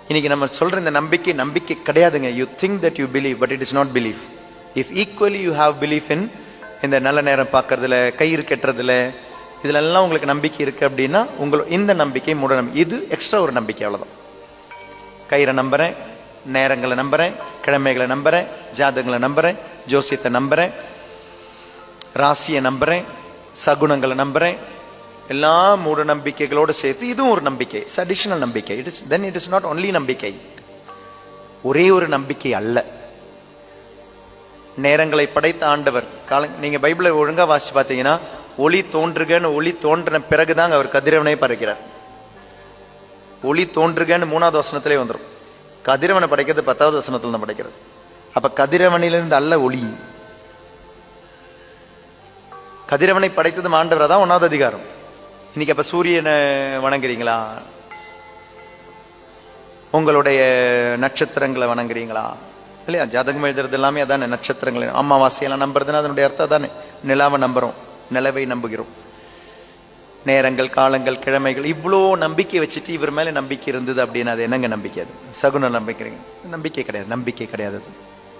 இன்னைக்கு நம்ம சொல்ற இந்த நம்பிக்கை நம்பிக்கை கிடையாதுங்க. You think that you believe, but it is not believe. If equally you have belief இன் இந்த நல்ல நேரம் பார்க்கறதுல, கயிறு கட்டுறதுல, இதுல எல்லாம் உங்களுக்கு நம்பிக்கை இருக்கு அப்படின்னா இந்த நம்பிக்கை மூட நம்பிக்கை. இது எக்ஸ்ட்ரா ஒரு நம்பிக்கை, அவ்வளவுதான். கயிறை நம்புறேன், நேரங்களை நம்புறேன், கிழமைகளை நம்புறேன், ஜாதகங்களை நம்புறேன், ஜோசியத்தை நம்புறேன், ராசியை நம்புறேன், சகுனங்களை நம்புறேன், எல்லா மூட நம்பிக்கைகளோடு சேர்த்து இதுவும் ஒரு நம்பிக்கை, அடிஷனல் நம்பிக்கை. இட் இஸ் நாட் ஒன்லி நம்பிக்கை, ஒரே ஒரு நம்பிக்கை அல்ல. நேரங்களை படைத்த ஆண்டவர் நீங்க பைபிளை ஒழுங்கா வாசிச்சு பார்த்தீங்கன்னா, ஒளி தோன்றுகன்னு ஒளி தோன்றின பிறகுதான் அவர் கதிரவனை படைக்கிறார். ஒளி தோன்றுகன்னு 3வது வசனத்திலே வந்துடும். கதிரவனை படைக்கிறது 10வது வசனத்துல தான் படைக்கிறது. அப்ப கதிரவனிலிருந்து அல்ல ஒளி. கதிரவனை படைத்தது ஆண்டவர் தான் 1வது அதிகாரம். இன்னைக்கு அப்ப சூரியனை வணங்குறீங்களா? உங்களுடைய நட்சத்திரங்களை வணங்குறீங்களா? இல்லையா? ஜாதகம் எழுதுறது எல்லாமே அதானே, நட்சத்திரங்கள். அமாவாசையெல்லாம் நம்புறதுன்னா அதனுடைய அர்த்தம் அதானே. நிலாவை நம்புறோம், நிலவை நம்புகிறோம். நேரங்கள், காலங்கள், கிழமைகள், இவ்வளோ நம்பிக்கை வச்சுட்டு இவர் மேல நம்பிக்கை இருந்தது அப்படின்னா அது என்னங்க நம்பிக்கை? அது சகுன நம்பிக்கிறீங்க? நம்பிக்கை கிடையாது, நம்பிக்கை கிடையாது, அது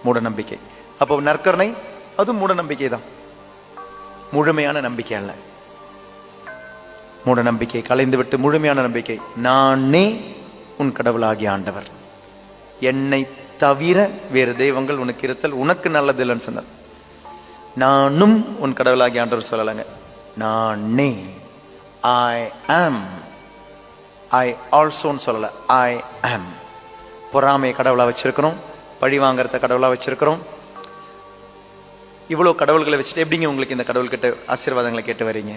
மூட நம்பிக்கை. அப்போ நற்கருணை அது மூட நம்பிக்கை தான், முழுமையான நம்பிக்கை அல்ல. மூட நம்பிக்கை கலைந்து விட்டு முழுமையான நம்பிக்கை. நானே உன் கடவுளாகிய ஆண்டவர், என்னை தவிர வேறு தெய்வங்கள் உனக்கு இருத்தல் உனக்கு நல்லது இல்லைன்னு சொன்னார். நானும் உன் கடவுளாகிய ஆண்டவர் சொல்லலைங்க, நானே. I am, I also சொல்லல, I am. பொறாமையை கடவுளா வச்சிருக்கிறோம், பழி வாங்கறத கடவுளா வச்சிருக்கிறோம். இவ்வளவு கடவுள்களை வச்சுட்டு எப்படிங்க உங்களுக்கு இந்த கடவுள்கிட்ட ஆசீர்வாதங்களை கேட்டு வரீங்க?